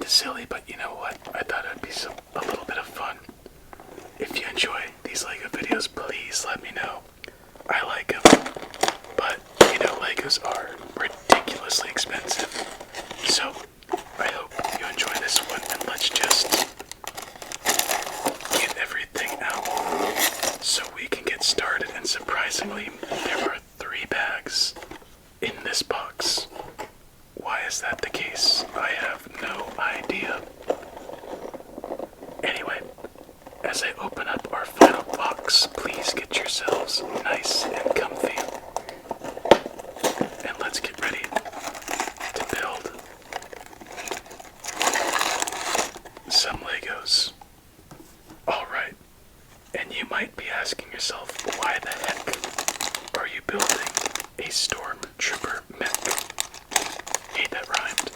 kinda silly, but you know what? I thought it'd be a little bit of fun. If you enjoy these LEGO videos, please let me know. I like them, but you know Legos are ridiculously expensive. So I hope you enjoy this one, and let's just get everything out so we can get started. And surprisingly, there are 3 bags in this box. Why is that the case? I have no idea. Anyway, as I open up our final box, please get yourselves nice and comfy. And let's get ready to build some Legos. Alright, and you might be asking yourself, why the heck are you building a Stormtrooper mech? Hey, that rhymed.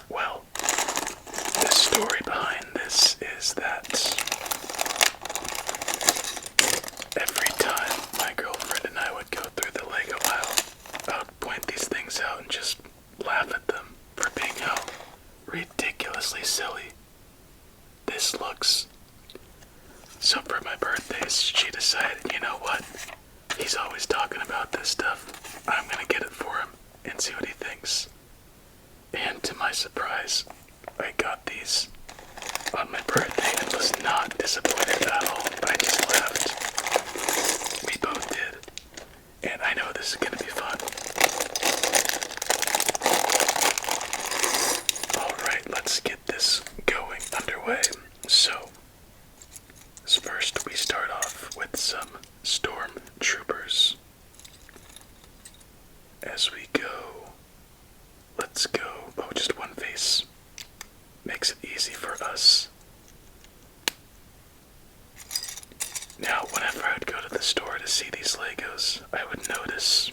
Well, the story behind this is that every time my girlfriend and I would go through the Lego aisle, I would point these things out and just laugh at them for being how ridiculously silly this looks. So for my birthdays, she decided, you know what? He's always talking about this stuff. I'm gonna get it for him and see what he thinks. And to my surprise, I got these on my birthday and was not disappointed at all. I just laughed. We both did. And I know this is gonna be fun. Alright, let's get this going underway. So, first we start off with some Stormtroopers. As we go, let's go. Oh, just one face. Makes it easy for us. Now, whenever I'd go to the store to see these Legos, I would notice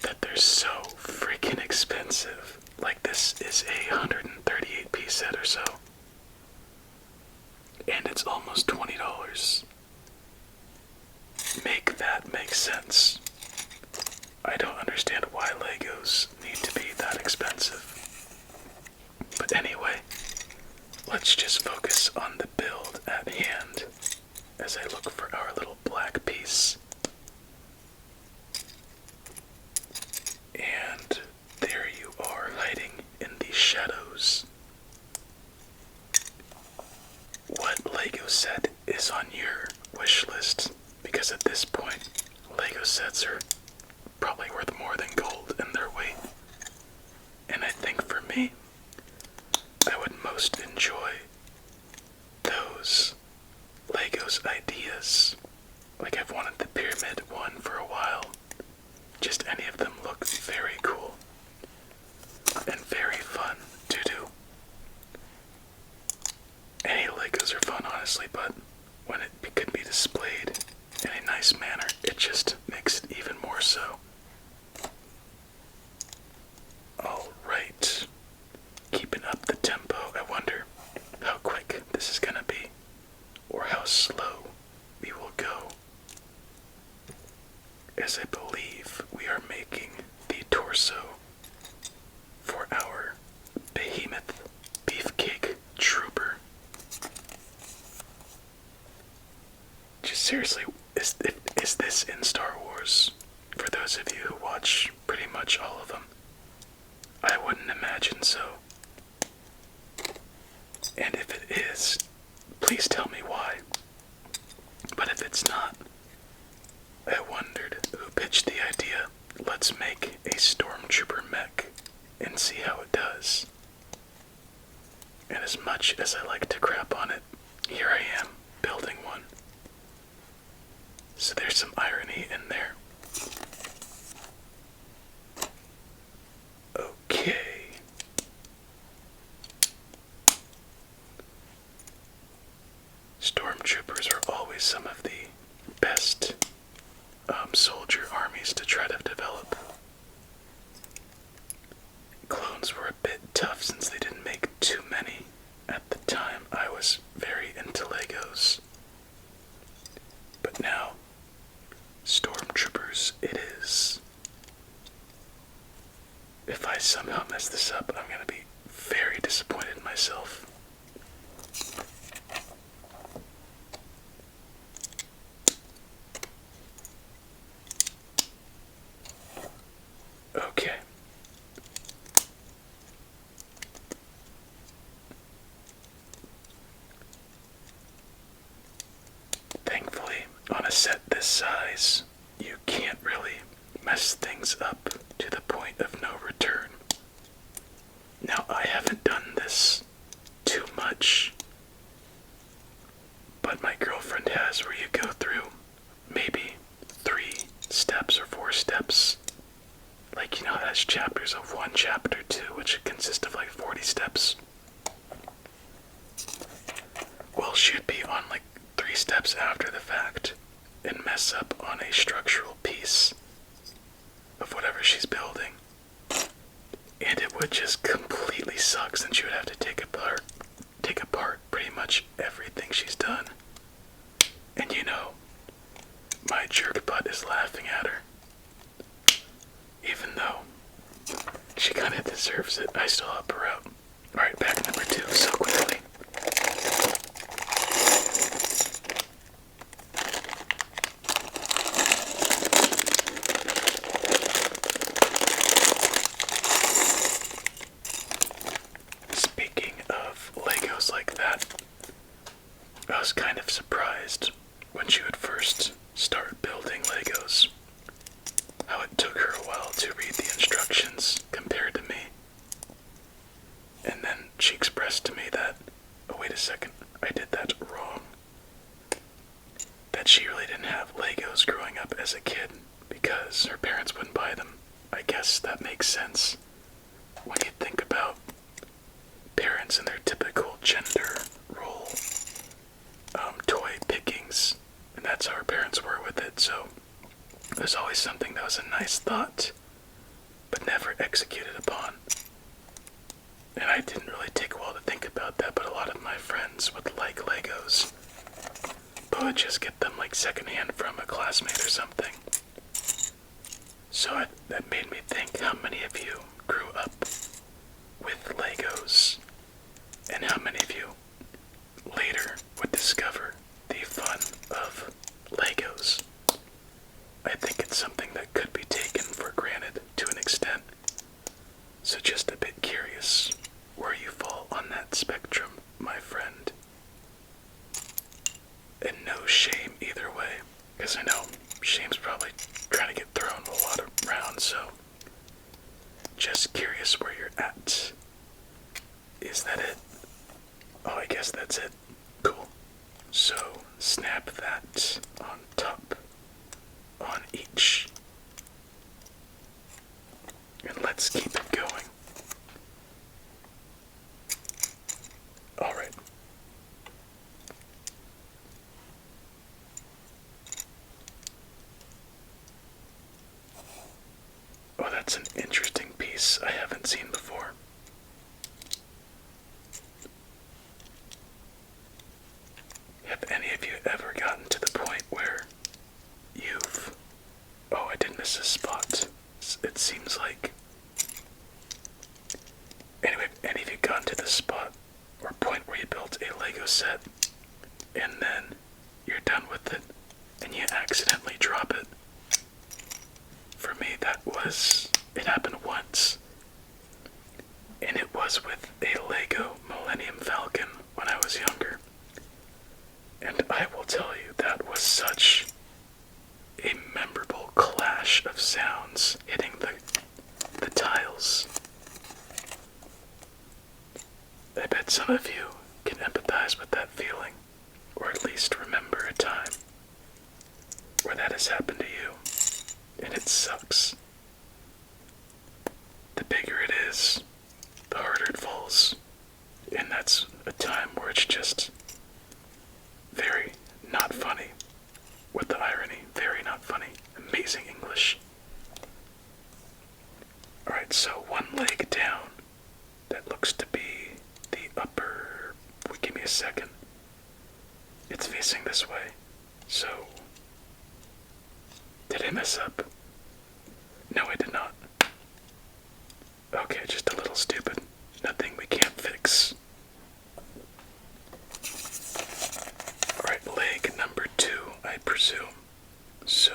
that they're so freaking expensive. Like, this is a 138-piece set or so. And it's almost $20. Make that make sense. I don't understand why Legos need to be that expensive. But anyway, let's just focus on the build at hand as I look for our little black piece. And there you are, hiding in the shadows. What Lego set is on your wish list? Because at this point, Lego sets are probably worth more than gold in their weight. And I think for me, I would most enjoy those Legos ideas. Like, I've wanted the pyramid one for a while. Just any of them look very cool and very fun to do. Any Legos are fun, honestly, but when it could be displayed in a nice manner, it just makes it even more so. Alright, keeping up the tempo. I wonder how quick this is gonna be, or how slow we will go, as I believe we are making the torso for our behemoth beefcake trooper. Just seriously, is this in Star Wars? For those of you who watch pretty much all of them, I wouldn't imagine so. And if it is, please tell me why. But if it's not, I wondered who pitched the idea. Let's make a Stormtrooper mech and see how it does. And as much as I like to crap on it, here I am, building one. So there's some irony in there. Okay. Stormtroopers are always some of the best soldier armies to try to develop. Clones were a bit tough since they didn't make too many. At the time, I was very into Legos. But now, Stormtroopers it is. If I somehow mess this up, I'm gonna be very disappointed in myself. Okay. Thankfully, on a set this size, you can't really mess things up to the point of no return. Now, I haven't done this too much, but my girlfriend has, where you go through maybe 3 steps or 4 steps. Like, you know, it has chapters of 1, chapter 2, which consist of like 40 steps. Well, she'd be on like 3 steps after the fact and mess up on a structural piece of whatever she's building. And it would just completely suck, since you would have to take apart pretty much everything she's done. And you know, my jerk butt is laughing at her. Even though she kinda deserves it, I still help her out. Alright, back number 2, so quickly. Speaking of Legos like that, I was kind of surprised when she would first start building Legos, how it took her a while to read the instructions compared to me. And then she expressed to me that, oh wait a second, I did that wrong. That she really didn't have Legos growing up as a kid because her parents wouldn't buy them. I guess that makes sense when you think about parents and their typical gender role, toy pickings, and that's how our parents were with it. So there's always something that was a nice thought, but never executed upon. And I didn't really take a while to think about that, but a lot of my friends would like Legos, but would just get them like secondhand from a classmate or something. So that made me think, how many of you grew up with Legos? And how many of you later would discover the fun of Legos? I think it's something that could be taken for granted to an extent. So just a bit curious where you fall on that spectrum, my friend. And no shame either way, because I know shame's probably trying to get thrown a lot around, so just curious where you're at. Is that it? Oh, I guess that's it. Cool. So, snap that on top, on each. And let's keep it going. Alright. Oh, that's an interesting piece I haven't seen before. Have any of you ever gotten to the point where you've... Oh, I did miss a spot. It seems like... Anyway, any of you gotten to the spot or point where you built a Lego set and then you're done with it and you accidentally drop it? For me, it happened once. And it was with a Lego Millennium Falcon when I was younger. And I will tell you, that was such a memorable clash of sounds hitting the tiles. I bet some of you can empathize with that feeling, or at least remember a time where that has happened to you, and it sucks. The bigger it is, the harder it falls, and that's a time where it's just very not funny. With the irony, very not funny. Amazing English. Alright, so one leg down. That looks to be the upper... Give me a second. It's facing this way. So... Did I mess up? No, I did not. Okay, just a little stupid. Nothing we can't fix. Alright, leg number 2, I presume. So,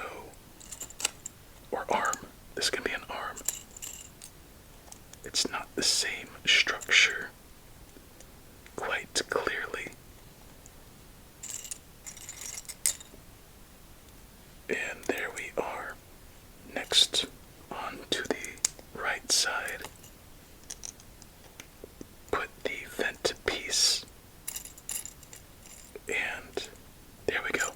or arm. This can be an arm. It's not the same structure quite clearly. And there we are. Next, on to the right side. Put the vent piece. And there we go.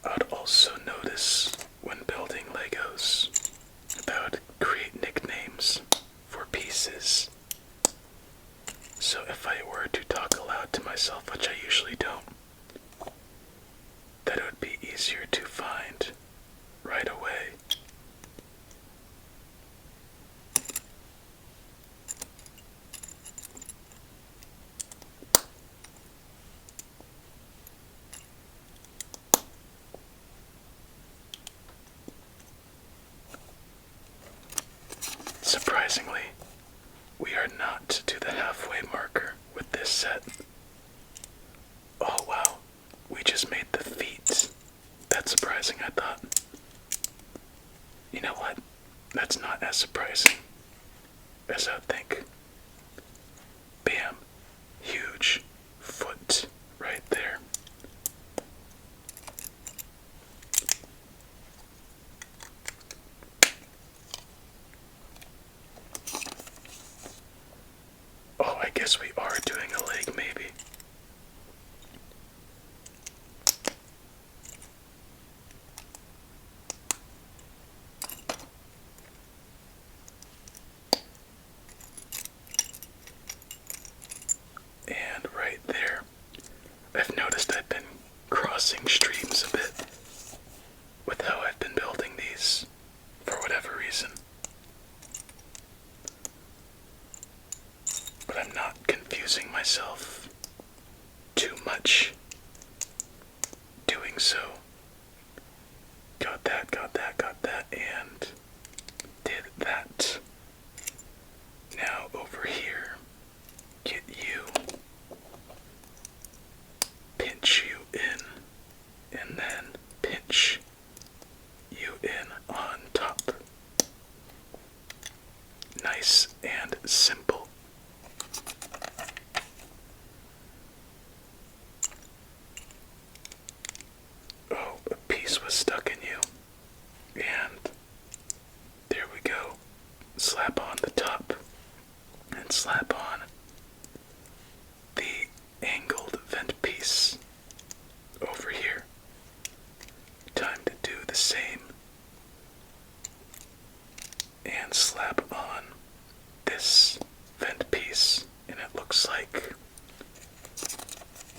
I'd also notice when building Legos that I would create nicknames for pieces. So if I were to talk aloud to myself, which I usually don't, that it would be easier to find right away. Surprisingly, we are not to the halfway marker with this set. Oh wow, we just made the feet. That's surprising, I thought. You know what? That's not as surprising as I would think. Bam. Huge foot right there. Oh, I guess we are doing a leg, maybe. And right there. I've noticed I've been crossing streams a bit with how I've been building these, for whatever reason. But I'm not confusing myself too much doing so. Got that, and did that. Now over here, get you, pinch you in, and then pinch you in on top. Nice and simple. Oh, a piece was stuck in you. And there we go. Slap on the top and slap on the angled vent piece over here. Time to do the same and slap on this vent piece, and it looks like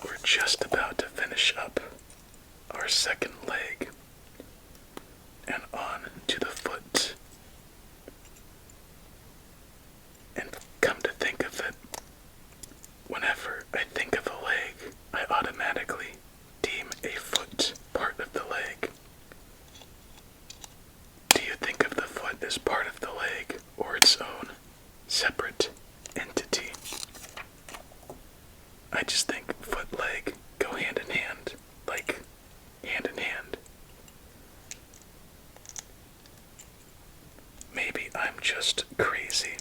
we're just about to finish up our second leg and on to the foot. And come to think of it, whenever I think of a leg, I automatically deem a foot part of the leg. Do you think of the foot as part of the leg or its own separate entity? I just think foot leg go hand in hand, like hand in hand. Maybe I'm just crazy.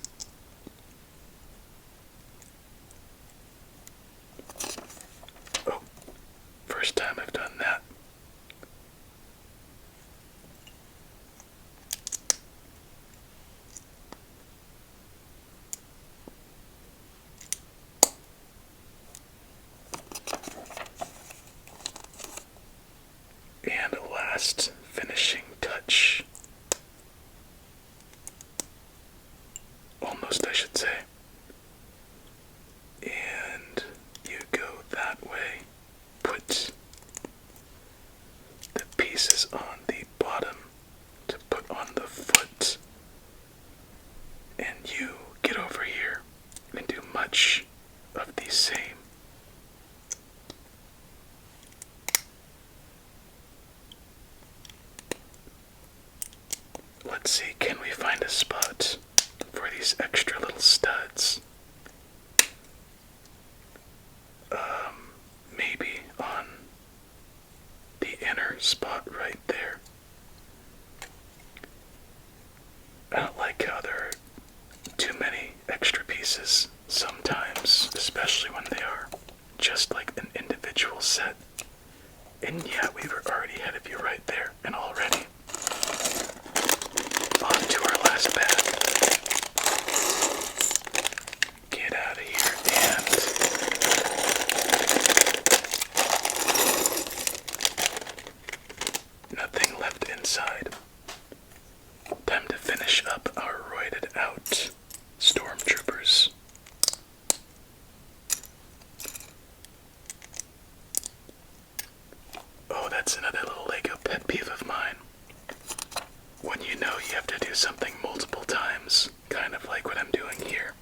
Oh, first time I've done that. And last finishing touch. Almost, I should say. And you go that way. Put the pieces on the bottom to put on the foot. And you get over here and do much of the same. let's see, can we find a spot for these extra little studs? Maybe on the inner spot right there. I don't like how there are too many extra pieces sometimes, especially when they are just like an individual set. And yeah, we were already ahead of you right there, and already on to our last bag. Get out of here, and nothing left inside. Time to finish up our roided out Stormtroopers. Oh, that's another little Lego pet peeve of mine. When you know you have to do something multiple times, kind of like what I'm doing here,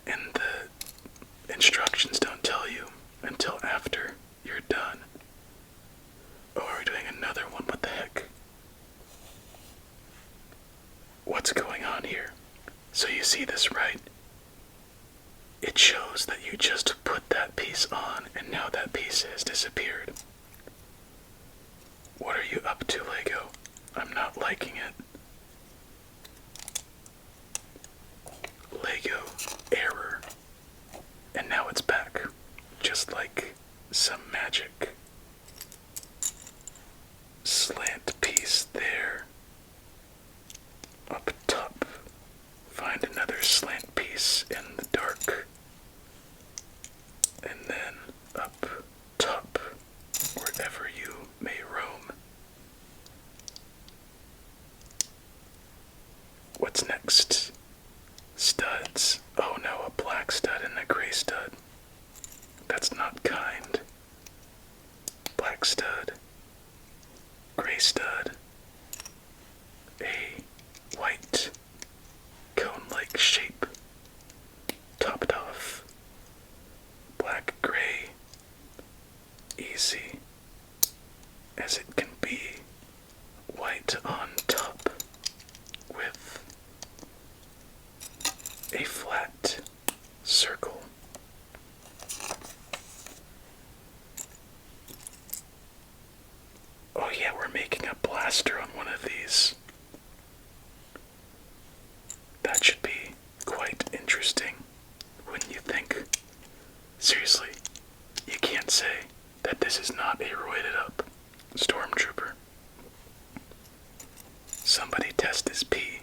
and the instructions don't tell you until after you're done. Oh, are we doing another one? What the heck? What's going on here? So you see this, right? It shows that you just put that piece on, and now that piece has disappeared. What are you up to, Lego? I'm not liking it. Lego error. And now it's back. Just like some magic. Slant piece there. Up top. Find another slant piece in the dark. And then up top, wherever you may roam. What's next? Studs. Oh no, a black stud and a gray stud. That's not kind. Black stud. Gray stud. A white cone-like shape. Topped off. Black gray. Easy as it can be. White on top with a flat circle. Oh yeah, we're making a blaster on one of these. That should be quite interesting, wouldn't you think? Seriously, you can't say that this is not a roided up Stormtrooper. Somebody test his pee.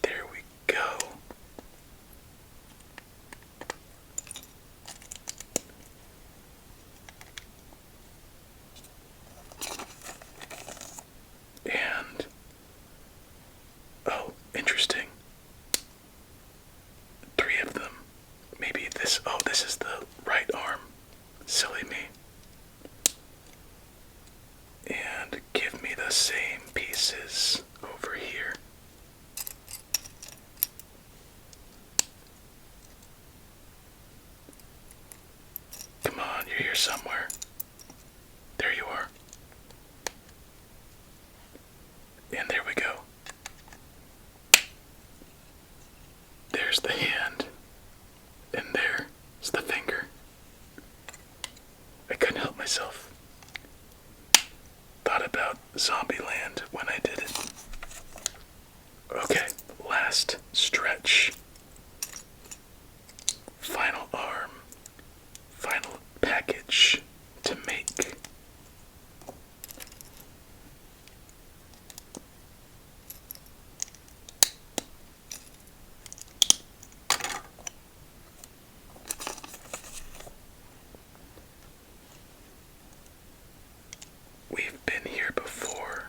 There we go. And, oh, interesting. 3 of them. Maybe this, oh, this is the right arm. Silly me. And give me the same pieces over here. Come on, you're here somewhere. There you are. And there we go. There's the hand. And there's the finger. I couldn't help myself. Thought about Zombieland when I did it. Okay, last stretch. Final arm. Final package to make. We've been here before.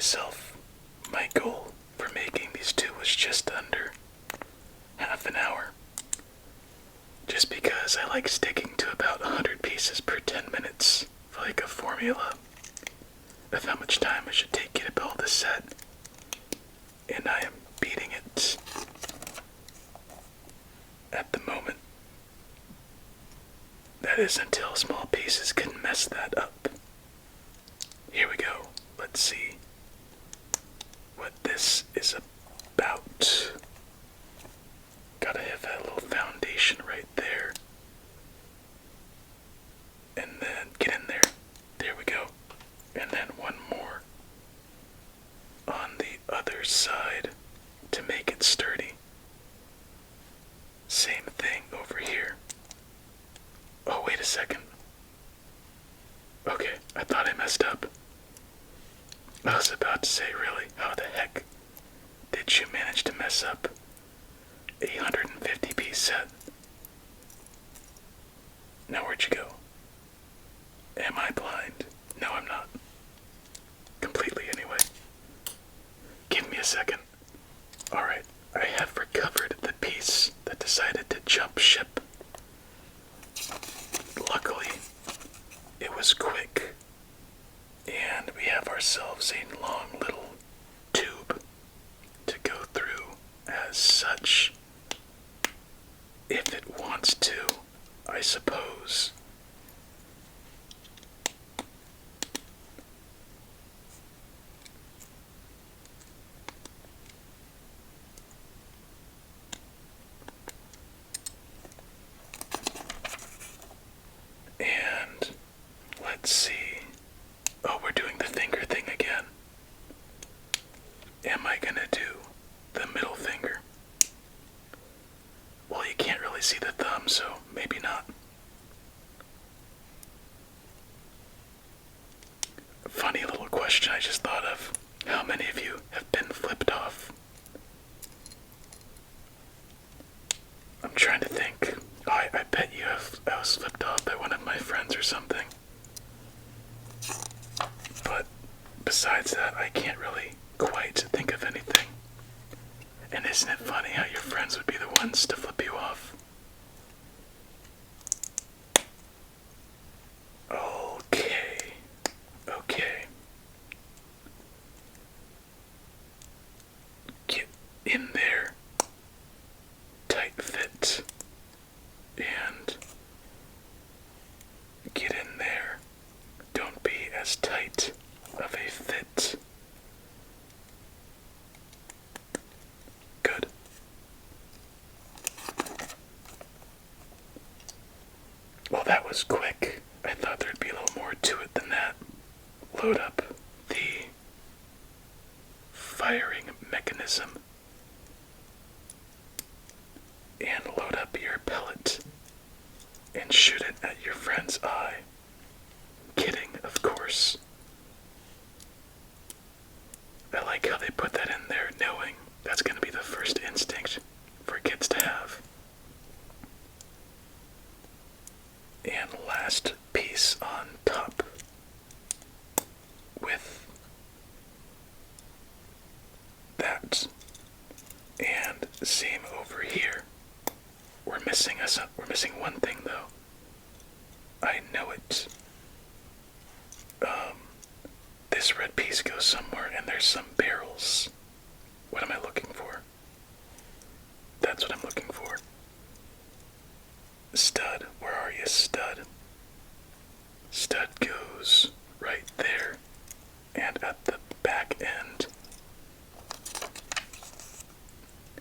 myself my goal for making these two was just under half an hour. Just because I like sticking to about 100 pieces per 10 minutes for like a formula of how much time I should take to build a set. And I am beating it at the moment. That is until small pieces can mess that up. Here we go. Let's see what this is about. Gotta have that little foundation right there. And then get in there. There we go. And then one more on the other side to make it sturdy. Same thing over here. Oh, wait a second. Okay, I thought I messed up. I was about to say, really, how the heck did you manage to mess up a 150-piece set? Now where'd you go? Am I blind? No, I'm not. Completely, anyway. Give me a second. Alright, I have recovered the piece that decided to jump ship. Luckily, it was quick, and we have ourselves a long little tube to go through as such, if it wants to, I suppose. And let's see. Oh, we're doing the finger thing again. Am I gonna do the middle finger? Well, you can't really see the thumb, so maybe not. Funny little question I just thought of. How many of you have been flipped off? I'm trying to think. Oh, I bet you have. I was flipped off by one of my friends or something. But besides that, I can't really quite think of anything. And isn't it funny how your friends would be the ones to flip you off? Okay. Okay. Get in there. Tight fit. And get in there. Don't be as tight of a fit. Good. Well, that was quick. I thought there'd be a little more to it than that. Load up the firing mechanism and load up your pellet and shoot it at your friend's eye. Kidding, of course. I like how they put that in there, knowing that's going to be the first instinct for kids to have. And last piece on top with that. And same over here. We're missing one thing though. I know it. This red piece goes somewhere and there's some barrels. What am I looking for? That's what I'm looking for. Stud, where are you, stud? Stud goes right there and at the back end.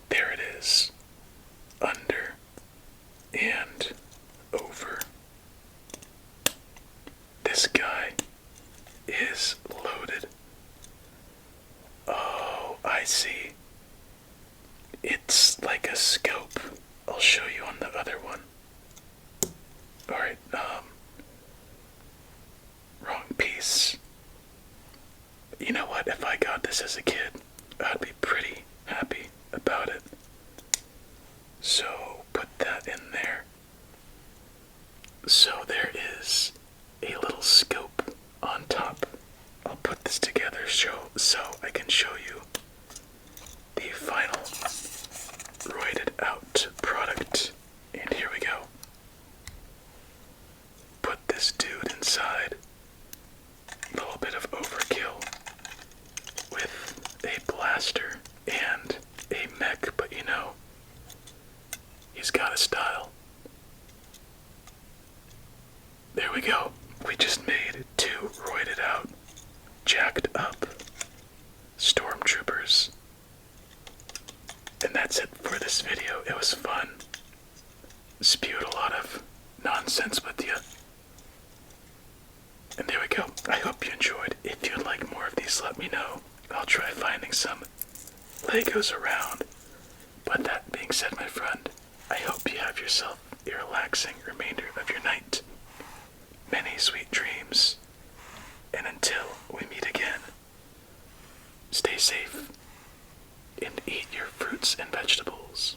There it is. Under and over. This guy is loaded. Oh, I see. It's like a scope. I'll show you on the other one. Alright, wrong piece. You know what, if I got this as a kid, I'd be pretty happy about it. So, put that in there. So there is a little scope on top. I'll put this together so I can show you the final roided out product. And here we go. Put this dude inside. A little bit of overkill with a blaster and a mech, but you know, he's got a style. There we go. We just made 2 roided out, jacked up Stormtroopers. And that's it for this video. It was fun. Spewed a lot of nonsense with you. And there we go. I hope you enjoyed. If you'd like more of these, let me know. I'll try finding some Legos around. But that being said, my friend, I hope you have yourself a relaxing remainder of your night. Many sweet dreams. And until we meet again, stay safe and eat your fruits and vegetables.